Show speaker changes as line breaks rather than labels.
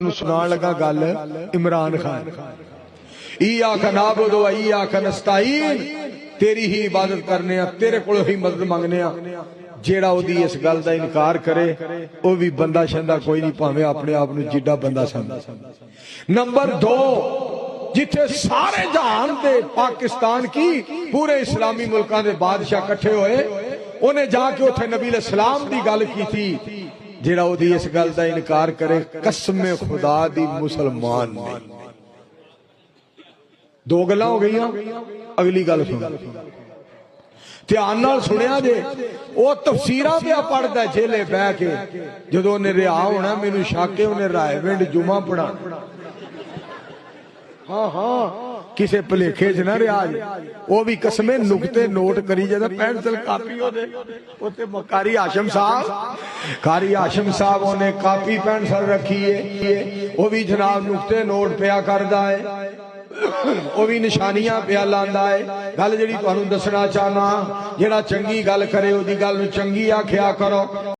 सुनान लगा गल इमरान खान ईयाका नाबुदु व ईयाका नस्तईन तेरी ही इबादत करने तेरे कोलों ही मदद मंगने जेड़ा ओदी इस गल दा इनकार करे वो भी बंदा शंदा कोई नहीं भावें अपने आप नूं जिड्डा बंदा समझे। नंबर 2 जिथे सारे जहान दे पाकिस्तान की पूरे इस्लामी मुल्कां दे बादशाह इकट्ठे होए उन्हें जाके उथे नबी सलाम दी गल की थी जेड़ा ओदी इस गल दा इनकार करे कसम खुदा दी मुसलमान नहीं। दो गल्लां हो गईयां। अगली गल सुन ध्यान नाल सुनिया जे वो तफसीरां पे पढ़दा जेले बह के जदों उन्हें रिहा होना मैनू शक है उन्हें रायविंड जुमा पढ़ा हाँ हाँ किसे भुलेखे च ना रिहा वो भी कसमे नुकते नोट करी जाता पेंसिल कापी कारी हाशम साहब उन्हें कापी पेंसिल रखी है वो भी जनाब नुकते नोट पिया करदा है वो भी निशानियां पिया लांदा है। गल जिहड़ी तुहानूं दसना चाहना जेड़ा चंगी गल करे ओदी गल नूं चंगी आखिया करो।